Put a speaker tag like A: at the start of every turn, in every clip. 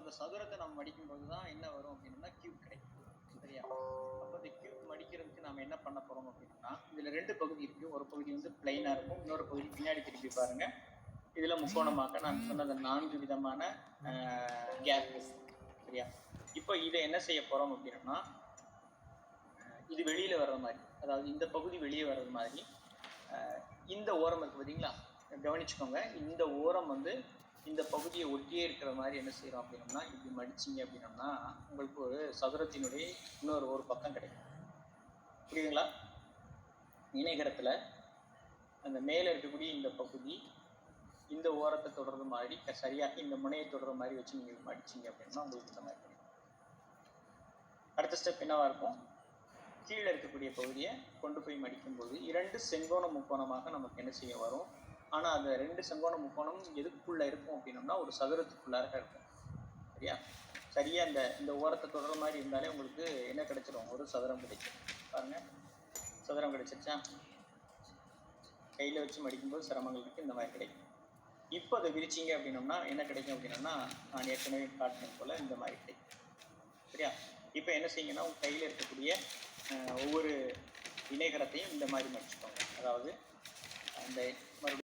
A: அந்த சதுரத்தை நம்ம மடிக்கும்போது தான் என்ன வரும் அப்படின்னா கியூப் கிடைக்கும். சரியா? அப்போ இந்த கியூப் மடிக்கிறதுக்கு நம்ம என்ன பண்ண போறோம் அப்படின்னா, இதுல 2 பகுதி இருக்கு. ஒரு பகுதி வந்து பிளைனா இருக்கும், இன்னொரு பகுதி பின்னாடி திருப்பி பாருங்க. இதுல முக்கோணமாக நான் சொன்ன அந்த 4 விதமான கேப். சரியா? இப்போ இதை என்ன செய்ய போறோம் அப்படின்னா, இது வெளியில வர்ற மாதிரி, அதாவது இந்த பகுதி வெளியே வர்றது மாதிரி இந்த ஓரம் இருக்கு பார்த்தீங்களா, கவனிச்சுக்கோங்க. இந்த ஓரம் வந்து இந்த பகுதியை ஒட்டியே இருக்கிற மாதிரி என்ன செய்யறோம் அப்படின்னா, இப்படி மடிச்சிங்க அப்படின்னா உங்களுக்கு ஒரு சதுரத்தினுடைய இன்னொரு ஒரு பக்கம் கிடைக்கும். புரியுதுங்களா? இணைகரத்துல அந்த மேல இருக்கக்கூடிய இந்த பகுதி இந்த ஓரத்தை தொடர்ற மாதிரி சரியாக இந்த முனையை தொடர்ற மாதிரி வச்சு நீங்க மடிச்சிங்க அப்படின்னா உங்களுக்கு இந்த மாதிரி கிடைக்கும். அடுத்த ஸ்டெப் என்னவா இருக்கும், கீழே இருக்கக்கூடிய பகுதியை கொண்டு போய் மடிக்கும்போது 2 செங்கோண முக்கோணமாக நமக்கு என்ன செய்ய வரும். ஆனால் அந்த 2 செங்கோண முக்கோணம் எதுக்குள்ள இருக்கும் அப்படின்னோம்னா ஒரு சதுரத்துக்குள்ளாக இருக்கும். சரியா? சரியா இந்த ஓரத்தை தொடர மாதிரி இருந்தாலே உங்களுக்கு என்ன கிடைச்சிடும், ஒரு சதுரம் கிடைக்கும். பாருங்க, சதுரம் கிடைச்சிருச்சா? கையில் வச்சு மடிக்கும்போது சிரமங்கள் இருக்கு, இந்த மாதிரி கிடைக்கும். இப்போ அதை விரிச்சிங்க அப்படின்னோம்னா என்ன கிடைக்கும் அப்படின்னா, நான் ஏற்கனவே காட்டினது போல இந்த மாதிரி கிடைக்கும். சரியா? இப்போ என்ன செய்யுங்கன்னா உங்கள் கையில் இருக்கக்கூடிய ஒவ்வொரு இணைகரத்தையும் இந்த மாதிரி மடிச்சுக்கோங்க. அதாவது அந்த மறுபடியும்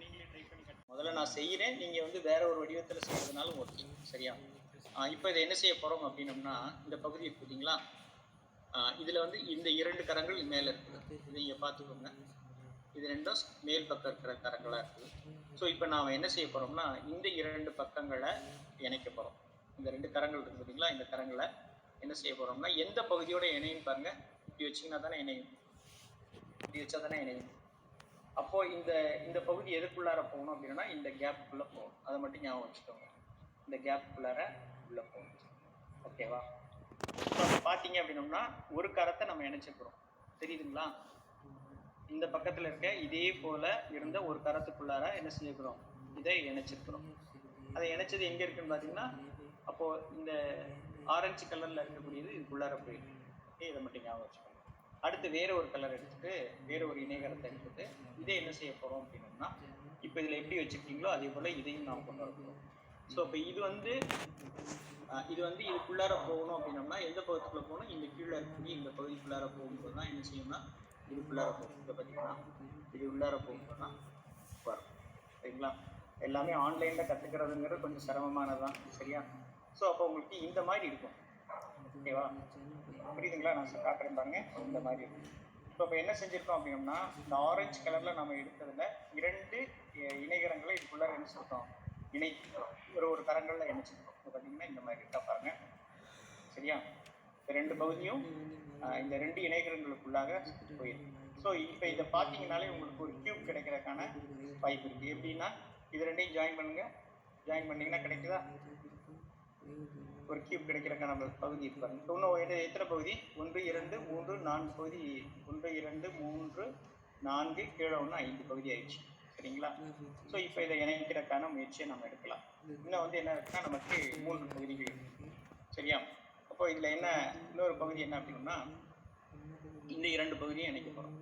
A: நீங்களே ட்ரை பண்ணி காட்டுங்க. முதல்ல நான் செய்கிறேன், நீங்கள் வந்து வேற ஒரு வடிவத்தில் செய்யறதுனாலும் ஓகே. சரியா? இப்போ இதை என்ன செய்ய போகிறோம் அப்படின்னோம்னா, இந்த பகுதி இருக்கு பார்த்தீங்களா, இதில் வந்து இந்த 2 கரங்கள் மேலே இருக்குது. இதை நீங்கள் பார்த்துக்கோங்க. இது 2 மேல் பக்கம் இருக்கிற கரங்களாக இருக்குது. ஸோ இப்போ நாம் என்ன செய்ய போகிறோம்னா, இந்த 2 பக்கங்களை இணைக்க போகிறோம். இந்த 2 கரங்கள் இருக்குது பார்த்தீங்களா, இந்த கரங்களை என்ன செய்ய போகிறோம்னா, எந்த பகுதியோட இணையும் பாருங்க. இப்படி வச்சிங்கன்னா தானே இணையும், இப்படி வச்சா தானே இணையும். அப்போ இந்த பகுதி எதுக்குள்ளார போகணும் அப்படின்னா இந்த கேப்புக்குள்ள போகணும். அதை மட்டும் ஞாபகம் வச்சுக்கோங்க, இந்த கேப்புக்குள்ளார உள்ள போகணும். ஓகேவா? பார்த்தீங்க அப்படின்னோம்னா ஒரு கரத்தை நம்ம இணைச்சிருக்கிறோம். தெரியுதுங்களா? இந்த பக்கத்துல இருக்க இதே போல இருந்த ஒரு கரத்துக்குள்ளார என்ன செய்யக்கிறோம், இதை இணைச்சிருக்கிறோம். அதை இணைச்சது எங்க இருக்குன்னு பார்த்தீங்கன்னா, அப்போ இந்த ஆரஞ்சு கலர்ல இருக்கக்கூடியது இதுக்குள்ளார போயிருக்கு. இதை மட்டும் ஞாபகம் வச்சுக்கோங்க. அடுத்து வேற ஒரு கலர் எடுத்துட்டு வேற ஒரு இணைகரத்தை எடுத்துட்டு இதை என்ன செய்ய போறோம் அப்படின்னா, இப்போ இதுல எப்படி வச்சிருக்கீங்களோ அதே போல இதையும் நாம் கொண்டு வரப்போம். ஸோ இப்போ இது வந்து இதுக்குள்ளார போகணும் அப்படின்னோம்னா எந்த பகுதிக்குள்ள போகணும், இந்த கீழே இருக்கக்கூடிய இந்த பகுதிக்குள்ளார போகும்போது தான் என்ன செய்யணும்னா இதுக்குள்ளார போகும். இதை பார்த்தீங்கன்னா இது உள்ளார போகும்போது தான் வரும். சரிங்களா? எல்லாமே ஆன்லைனில் கற்றுக்கிறதுங்கிறது கொஞ்சம் சிரமமானதுதான். சரியா? ஸோ அப்போ உங்களுக்கு இந்த மாதிரி இருக்கும். ஓகேவா? புரியுதுங்களா? நான் காட்டுறேன் பாருங்க, இந்த மாதிரி இருக்கும். இப்போ என்ன செஞ்சிருக்கோம் அப்படின்னா, இந்த ஆரஞ்சு கலரில் நம்ம எடுத்ததில் 2 இணைகரங்களை இதுக்குள்ளார என்ன சொல்லிட்டோம், ஒரு கரங்களில் இணைச்சிருக்கோம். இப்போ பார்த்தீங்கன்னா இந்த மாதிரி இருக்கா பாருங்க. சரியா? இந்த 2 பகுதியும் இந்த 2 இணைகரங்களுக்குள்ளாக போயிருக்கு. ஸோ இப்போ இதை பார்த்தீங்கன்னாலே உங்களுக்கு ஒரு கியூப் கிடைக்கிறதுக்கான வாய்ப்பு இருக்குது. எப்படின்னா இது 2ஐயும் ஜாயின் பண்ணுங்க. ஜாயின் பண்ணிங்கன்னா கிடைக்குதா, ஒரு கியூப் கிடைக்கிறதுக்கான பகுதி இருப்பாங்க. இன்னும் எத்தனை பகுதி, 1 2 3 4 பகுதி, 1 2 3 4 கீழே 1 5 பகுதி ஆயிடுச்சு. சரிங்களா? ஸோ இப்போ இதை இணைக்கிறதுக்கான முயற்சியை நம்ம எடுக்கலாம். இன்னும் வந்து என்ன இருக்குன்னா நமக்கு 3 பகுதிகள் இருக்கு. சரியா? அப்போ இதில் என்ன இன்னொரு பகுதி என்ன அப்படின்னா, இந்த 2 பகுதியும் இணைக்க போகிறோம்.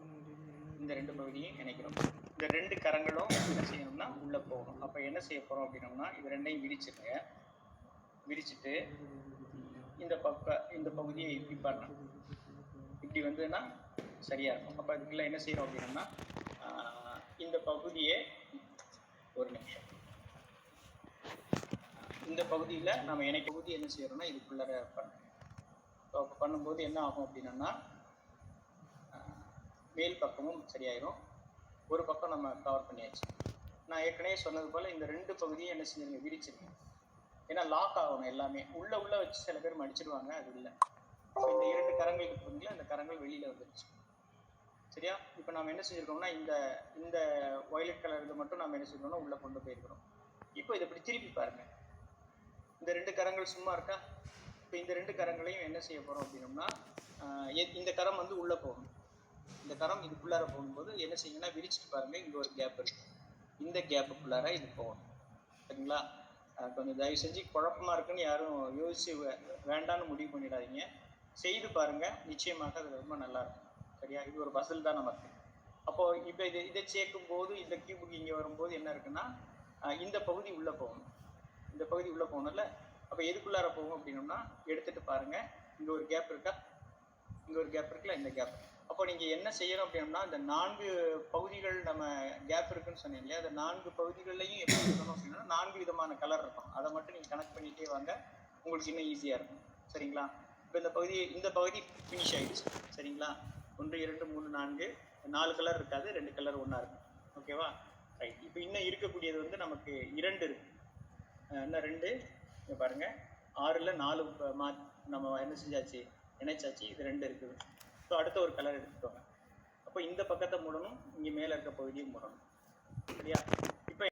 A: இந்த 2 பகுதியும் இணைக்கிறோம். இந்த 2 கரங்களும் என்ன செய்யணும்னா உள்ளே போகணும். அப்போ என்ன செய்ய போகிறோம் அப்படின்னோம்னா, இது 2ஐயும் விரிச்சுருங்க. விரிச்சுட்டு இந்த பகுதியை இப்படி பண்ணணும். இப்படி வந்துன்னா சரியா இருக்கும். அப்போ அதுக்குள்ள என்ன செய்யறோம் அப்படின்னா, இந்த பகுதியை ஒரு நிமிஷம், இந்த பகுதியில் நம்ம இணைக்க பகுதி என்ன செய்யறோம்னா இதுக்குள்ளார பண்ணணும். அப்போ பண்ணும்போது என்ன ஆகும் அப்படின்னா, மேல் பக்கமும் சரியாயிரும். ஒரு பக்கம் நம்ம கவர் பண்ணியாச்சு. நான் ஏற்கனவே சொன்னது போல இந்த 2 பகுதியும் என்ன செஞ்சுருங்க, விரிச்சிருங்க. ஏன்னா லாக் ஆகணும் எல்லாமே. உள்ள வச்சு சில பேர் மடிச்சிடுவாங்க, அது இல்லை. இந்த 2 கரங்கள் இருக்குங்களா, இந்த கரங்கள் வெளியில வந்துருச்சு. சரியா? இப்போ நம்ம என்ன செஞ்சிருக்கோம்னா இந்த இந்த வயலட் கலர் இது மட்டும் நம்ம என்ன செஞ்சோம்னா உள்ள கொண்டு போயிருக்கிறோம். இப்போ இதை இப்படி திருப்பி பாருங்க. இந்த 2 கரங்கள் சும்மா இருக்கா? இப்போ இந்த 2 கரங்களையும் என்ன செய்ய போறோம் அப்படின்னோம்னா, இந்த கரம் வந்து உள்ள போகணும். இந்த கரம் இதுக்குள்ளார போகும்போது என்ன செய்யுங்கன்னா விரிச்சிட்டு பாருங்க, இங்க ஒரு கேப் இருக்கு. இந்த கேப்புக்குள்ளார இது போகணும். சரிங்களா? கொஞ்சம் தயவு செஞ்சு குழப்பமா இருக்குன்னு யாரும் யோசிச்சு வேண்டான்னு முடிவு பண்ணிடாதீங்க. செய்து பாருங்க, நிச்சயமாக அது ரொம்ப நல்லா இருக்கும். சரியா? இது ஒரு பசில் தான் நமக்கு. அப்போ இப்போ இதை சேர்க்கும் போது இந்த கியூபுக்கு இங்கே வரும்போது என்ன இருக்குன்னா, இந்த பகுதி உள்ள போகணும். இந்த பகுதி உள்ள போகணும்ல. அப்போ எதுக்குள்ளார போகும் அப்படின்னோம்னா, எடுத்துட்டு பாருங்க, இங்க ஒரு கேப் இருக்கா? இங்க ஒரு கேப் இருக்குல்ல, இந்த கேப். அப்போ நீங்க என்ன செய்யணும் அப்படின்னா, இந்த 4 பகுதிகள் நம்ம கேப் இருக்குன்னு சொன்னீங்க இல்லையா, அந்த 4 பகுதிகள்லையும் எப்படி இருக்கணும் அப்படின்னா 4 விதமான கலர் இருக்கும். அதை மட்டும் நீங்க கனெக்ட் பண்ணிட்டே வாங்க, உங்களுக்கு இன்னும் ஈஸியா இருக்கும். சரிங்களா? இப்போ இந்த பகுதி ஃபினிஷ் ஆயிடுச்சு. சரிங்களா? 1 2 3 4 4 கலர் இருக்காது, 2 கலர் ஒன்றா இருக்கும். ஓகேவா? ரைட். இப்போ இன்னும் இருக்கக்கூடியது வந்து நமக்கு 2 இருக்கு. இன்னும் 2 இங்கே பாருங்க, 6ல் 4 நம்ம என்ன செஞ்சாச்சு, இணைச்சாச்சு. இது 2 இருக்குது. ஸோ அடுத்த ஒரு கலர் எடுத்துக்கோங்க. அப்போ இந்த பக்கத்தை மூடணும், இங்கே மேலே இருக்க பகுதியும் மூடணும். சரியா? இப்போ